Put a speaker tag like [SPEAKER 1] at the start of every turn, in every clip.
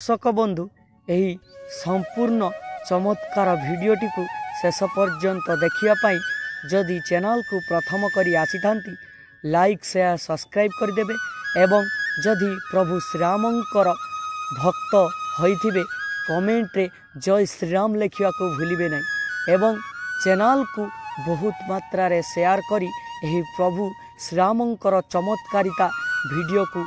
[SPEAKER 1] दर्शक बंधु यही संपूर्ण चमत्कार भिडटी को शेष पर्यंत देखापी जदि चैनल को प्रथम करी आसी था लाइक शेयर सब्सक्राइब करदे एवं जदि प्रभु श्रीरामंकर भक्त होइथिबे कमेंट रे जय श्रीराम लिखा को भूलिबे नहीं एवं चैनल को बहुत मात्रा रे शेयर करी यही प्रभु श्रीरामंकर चमत्कारिता वीडियो को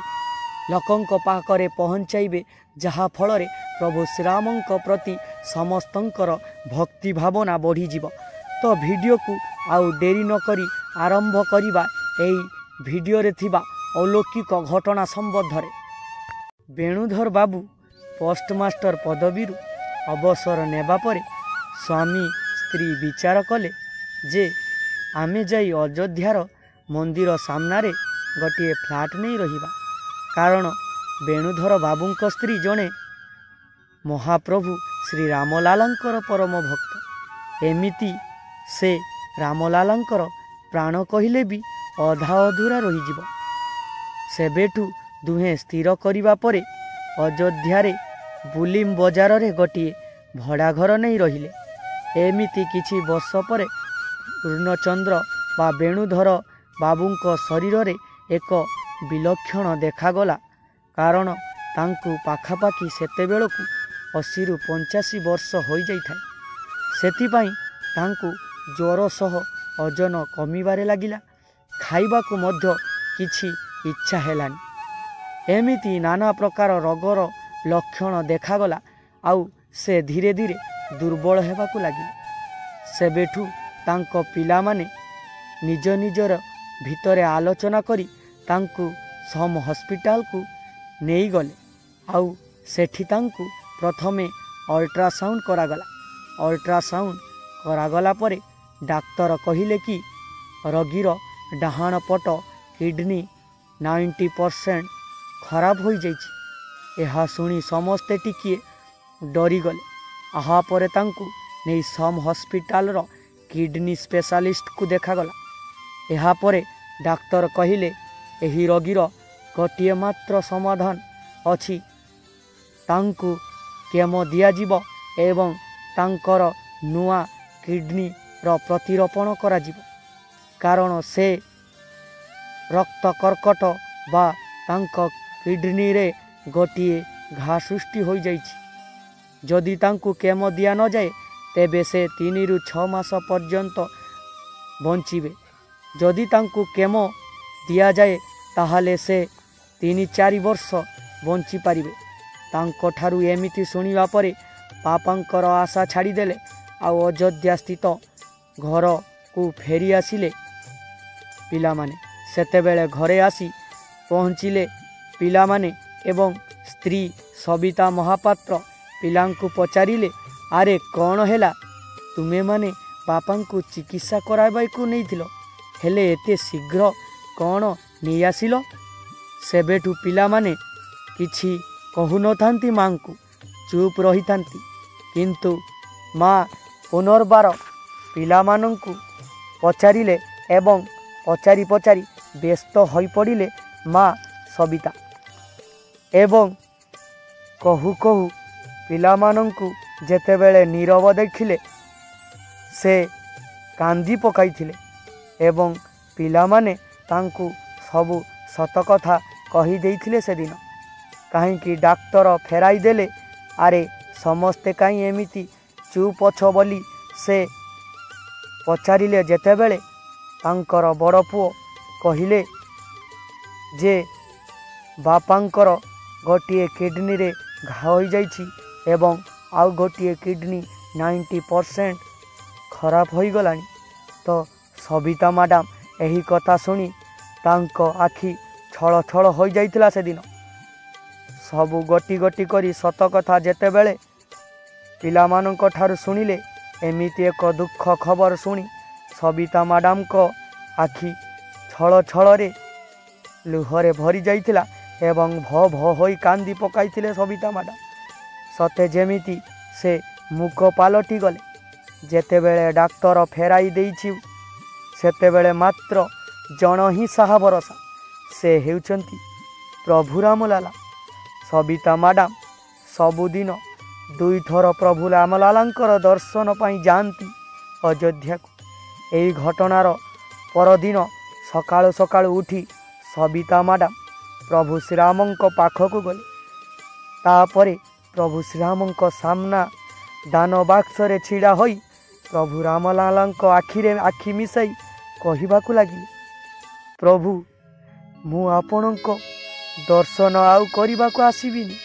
[SPEAKER 1] लोकंक पाखरे पहुँचाइबे जहा फल प्रभु श्रीरामंक प्रति समस्तंकर भक्ति भावना बढ़ी जीव। तो वीडियो को आउ डेरी न करी आरंभ करिबा एही वीडियो रे थिबा अलौकिक घटना संबंध में। वेणुधर बाबू पोस्टमास्टर पदवी अवसर नेबा परे स्वामी स्त्री विचार कले जे आमे जाई अयोध्यार मंदिर सामनारे गोटे फ्लैट नहीं रहिबा कारण वेणुधर बाबूंक स्त्री जड़े महाप्रभु श्री रामलालांकर परम भक्त एमिति से रामलालांकर प्राण कहिले भी अधा अधूरा रहीजिव। सेबेठू दुहे स्थिर करिबा परे अयोध्यारे बुलिम बजार रे गोटिए भड़ा घर नहीं रहिले। एमिति किछि वर्ष परे पूर्णचंद्र बा वेणुधर बाबूंक शरीर रे एक विलक्षण देखागला कारण तांकु पाखापाखि सेतेबेलकु 80 रु 85 वर्ष हो जाइथाय। सेतिपाई तांकु ज्वर सह ओजन कमिबारे लागिला खाइबाकु मध्य किछि इच्छा हेलानी। एमिति नाना प्रकार रोगर लक्षण देखागला आउ से धीरे धीरे दुर्बल हेबाकु लागिले। सेबेठू तांको पिला माने निज निजर भितरे आलोचना करी तांकु सम हॉस्पिटल को नहीं गले आउ सेठी तांकु प्रथमे अल्ट्रासाउंड करागला। अल्ट्रासाउंड करागला परे डाक्तर कहिले कि रोगीर डाहाण पट किडनी 90% खराब हो जाइछि। एहा सुनी समस्ते टिकिए डरी गले। आहा परे तांकु नहीं सम हॉस्पिटल रो किडनी स्पेशलिस्ट को देखागला। एहा परे डाक्तर कहिले एही रोगीर गोटिए मात्र समाधान अछि तांकु केमो दियाजिब एवं तांकर नुआ किडनी रो प्रतिरोपण कराजिब कारण से रक्त कर्कट बा तांक किडनी रे गोटिए घा सृष्टि हो जाइछि। जदि तांकु केमो दिया न जाए तेबे से 3 रु 6 मास पर्यंत बंचिबे। जदि तांकु केमो दिया जाए ताहाले से 3-4 वर्ष बंची पारिबे। तांको ठारू एमिति सुनिबा परे पापांकर आशा छाड़ीदेले आउ अयोध्या स्थित घर को फेरी आसिले पिला माने। सेतेबेले घरे आसी पहुँचिले पिला माने एवं स्त्री सविता महापात्र पिलांकु पचारिले आरे कौन हैला तुमे माने पापांकु चिकित्सा कराइबाकु नैथिलो हेले एते शीघ्र कौन नहीं आसिल। सेबेठू पिला माने किछि कहु न थांती मां को चुप रही थांती किंतु माँ पुनर्बार पिला मानंकु पचारिले एवं पचारि पचारि व्यस्त होई पड़िले माँ सविता एवं कहु कहु पिला मानंकु जेतेबेले नीरव देखिले से कांदी पकाइथिले एवं पिला माने तांकु सबु सत कथा कही देइथिले से दिन कहीं डाक्तर फेराई देले आरे समस्ते कहीं एमिति चुप अछ बोली से पचारिले जेतेबेले तांकर बड़ पुओ कहिले जे बापांकर गोटिए किडनी रे घा हो जाइछि एवं आउ गोटिए किडनी 90% खराब हो गलानी। तो सविता मैडम यही कथा सुनी तांको आखि छल छल हो जाइतिला से दिन सबु गोटी गोटी करी सत कथा जेतेबेले पिला मानक ठारू सुनिले एमिति एक दुख खबर सुनी सविता मैडम को आखि छल छल रे लुहरे भरी जाइतिला एवं भ भ होई कांदी पकाइथिले सविता मैडम सते जेमिति से मुख पालटी गले। जेतेबेले डाक्तर फेराई देइछि सेतेबेले मात्र जन ही साहा भरोसा से हेउचंती प्रभु रामलाला। सविता मैडम सबुदिन 2 थर प्रभु रामलालांकर दर्शन पाई जाती अयोध्या को। यही घटनार परदिन सकाळु सकाळु उठी सबिता मैडम प्रभु श्रीराम पाखक गले। तापरे प्रभु श्रीराम सामना दान बाक्सरे छिड़ा होई प्रभु रामलाला आखिरे आखि मिसाई कहवाकू लगिले, प्रभु मु आपणक दर्शन आउ करबाकू आसीबिनी।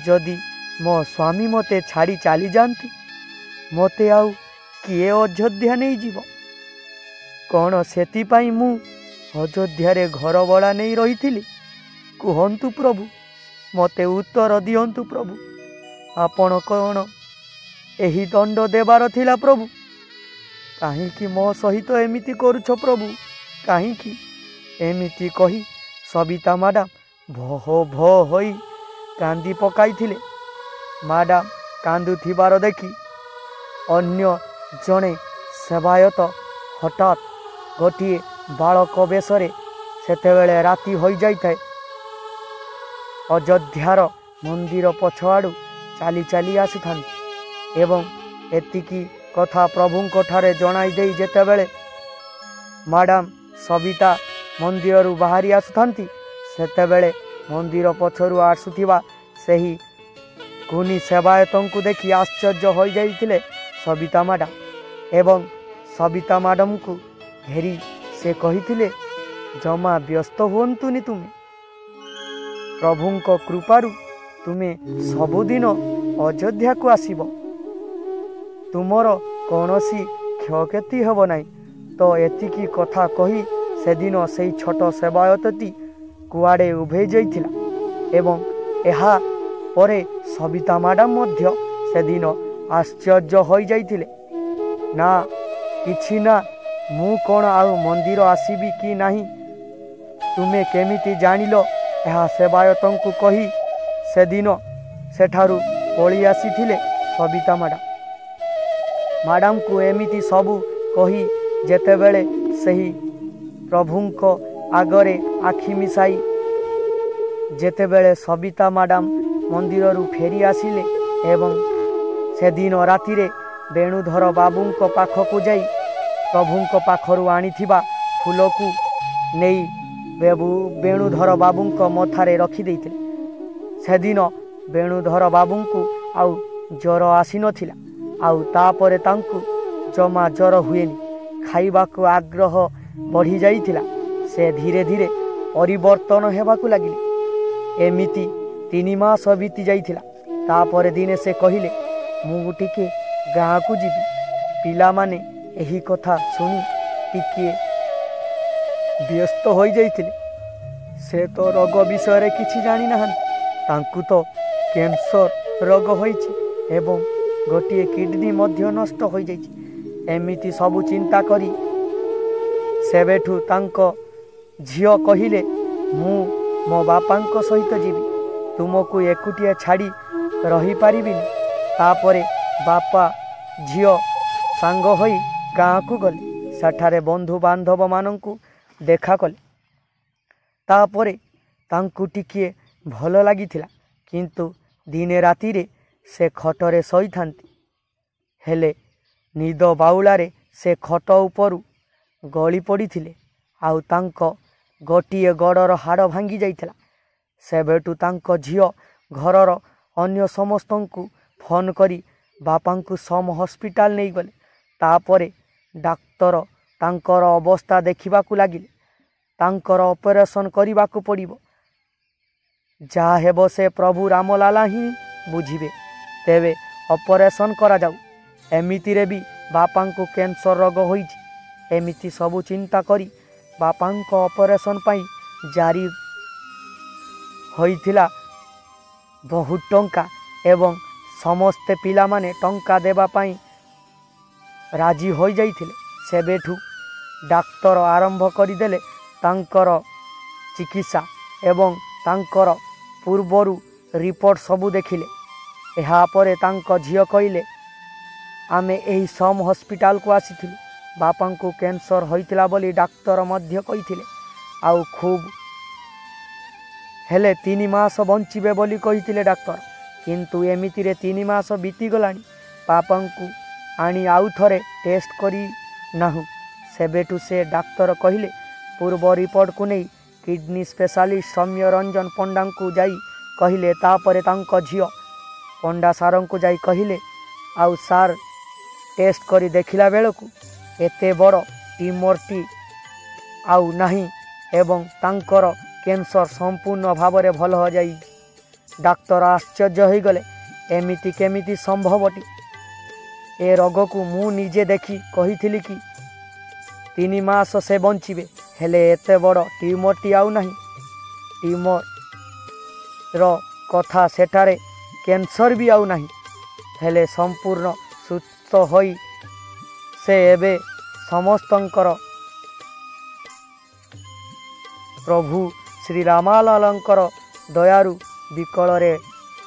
[SPEAKER 1] जदि मो स्वामी मते छाड़ी चली जाती मते आउ किए अयोध्या नहीं जीव? कौन सेतिपाई मु अयोध्या रे घर भड़ा नहीं रही? कहतु प्रभु, मते उत्तर दियंतु प्रभु। आपण कौन एही दंड देवार थिला प्रभु? काहींकि मो सहित एमिति करुछ प्रभु? काहींकि? एमिति कही सबिता मैडम भह भह होई कांदी पकाइथिले। मैडम कांदुथिबार देखि अन्य जणे सेवायत हठात गोटे बालक बेशरे सेतेबेले राति होई जाइथाय अयोध्यार मंदिर पछआड़ू चाली चाली आसुथांती एवं एतिकी कथा प्रभुंक ठारे जणाई देई जेतेबेले मैडम सबिता मंदिर बाहरी आसुथांती सेतेबेले मंदिर पछरु आसुथिबा सेही गुनी सेवायतंकु देखि आश्चर्य हो जाइथिले सबिता मैडम। एवं सबिता मैडम को घेरी से कहिथिले, जमा व्यस्त हुअंतुनि तुमे, प्रभुंक कृपारु तुमे सबुदिन अयोध्या को आसीब, तुमर कौनसी क्षयक्षति हेब नाही। तो एतिकी कथा कही सेदिन सेई छोट सेवायतटी कुआड़े उभे जाइथिला एवं एहा परे सबिता मैडम मध्य सेदिन आश्चर्य हो जाइथिले। ना किछि ना, मु कौन आउ मंदिर आसीबी कि नाही तुमे केमिति जानिलो? एहा सेवायतंकु कही सेदिन सेठारु पळी आसीथिले सबिता मैडम। मैडम को एमिति सबु कही जेतेबेले सही प्रभुंक आगरे आखि मिसाई जेतेबेले सबिता मैडम मंदिररू फेरी आसिले एवं सेदिन रातिरे वेणुधर बाबूंक पाखकु जाई प्रभुंक पाखरु आनिथिबा फूलकु नेई वेणुधर बाबूंक मथारे रखी देइथिले। सेदिन वेणुधर बाबूंकु आउ ज्वर आसी नथिला, आउ तापरे तांकु जमा ज्वर हुएनी, खाइबाकु आग्रह बढ़ी जाइथिला। से धीरे धीरे परिवर्तन हेबाकू लागिले। एमिति 3 मास बीती जाइथिला। तापरे दिने से कहिले, मु टिके गाँ को जीवी। पिला माने एही कथा सुनी टिके व्यस्त हो जाइथिले। से तो रोग विषय किछि जानी नाहंती, तांकु तो कैंसर रोग होइछि एवं गोटिए किडनी मध्य नष्ट हो जाइछि। एमिति सबु चिंता करी सेबेठु तांको झियो कहिले, मु मो बापांक सहित जीवी, तुमको एकुटिया छाड़ी रही पारिबिनी। तापरे बापा झियो सांग होई गाँ को गले, सेठारे बंधु बांधव मानंकु देखा कले। तापरे तांकु टिकिए भल लागिथिला, किंतु दिने रातिरे से खटरे शोई थांती। हेले निद बाउलारे से खट उपरु गली पड़िथिले, आउ तांको गोटिए गड़र हाड़ भांगी जाइथिला। सेबेटु तांको झियो घरर अन्य समस्तंकु फोन करी बापांकु सम हॉस्पिटल नहीं गले। तापरे डाक्तर तांकर अवस्था देखिबाकू लागिले। तांकर ऑपरेशन करिबाकू पड़िबो, जा हेबो से प्रभु रामलाला ही बुझिबे। तेबे ऑपरेशन करा जाऊ। एमितिरे भी बापांकु कैंसर रोग होइछि। एमिति सबु चिंता करी बापांको ऑपरेशन पाई जारी होइथिला बहुत टंका एवं समस्ते पिला माने टंका देबा पाई राजी हो जाइथिले। सेबेठु डाक्तर आरंभ करिदेले तांकर चिकित्सा एवं तांकर पूर्वरु रिपोर्ट सबु देखिले। एहा परे तांको झियो कहिले, आमे एही सम हॉस्पिटल को आसीथिलु, बापांकु कैंसर होइतिला बोली डाक्तर मध्य कहिथिले, आउ खूब हेले 3 मास बंचिबे बोली कहिथिले डाक्तर। किंतु एमितिरे 3 मास बीतीगलानी पापा को आनी आउ थरे टेस्ट करी नाहु। सेबेठु से डाक्तर कहले पूर्व रिपोर्ट को नहीं किडनी स्पेशलिस्ट सौम्य रंजन पंडा को जाई कहले तापरे तांको झियो पंडा सार को जाई कहले आउ सार टेस्ट करी देखिला बेलकु एते बड़ ट्यूमरटी आउ नहीं एवं तांकर कैंसर संपूर्ण भाव में भल हो जाई। डाक्तर आश्चर्य हो गले एमिति केमिति संभवटी ए रोग को मु निजे देखी कही कि 3 मास से बंचिबे हेले एते बड़ ट्यूमरटी आउ नहीं ट्यूमर रो कथा सेठारे कैंसर भी आउ नहीं हेले संपूर्ण सुस्थ होई से एबे समस्तंकर प्रभु श्री रामालालंकर दयारु विकଳରେ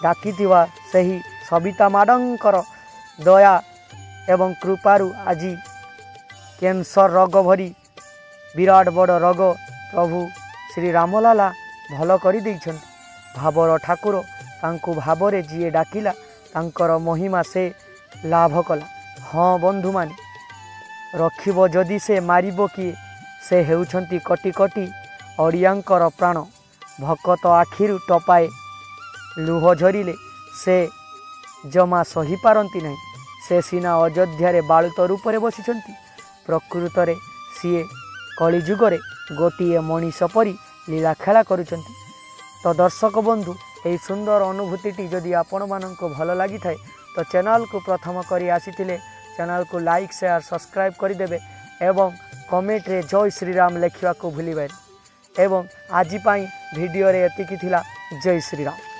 [SPEAKER 1] डाकिथिवा सही सविता माडंकर दया एवं कृपारु आजी कैंसर रोग भरी विराट बड़ रोग प्रभु श्री रामलाला भल कर देइछन। भावर ठाकुर तांकु भावरे जीए डाकिला तांकर महिमा से लाभ कला। हाँ बंधु माने रखिब जदि से मारिब किए से हेउछंती कटी कटी ओडियांकर प्राण भकत आखिरु टपाए लुह झरिले से जमा सही पारंती नहीं। से सीना अयोध्यारे बालुत रूप में बसिछंती प्रकृत रे सीए कलिजुगरे गोटिए मनीष परी लीला खेला करुछंती। तो दर्शक बंधु यही सुंदर अनुभूति जदि आपण मानक भल लगी थाए तो चैनल को प्रथम करी आसीथिले चैनल को लाइक शेयर सब्सक्राइब करदेवे एवं कमेंट रे जय श्रीराम लिखा को भूलिबे एवं आजिपाई वीडियो रे एतिकी थिला। जय श्रीराम।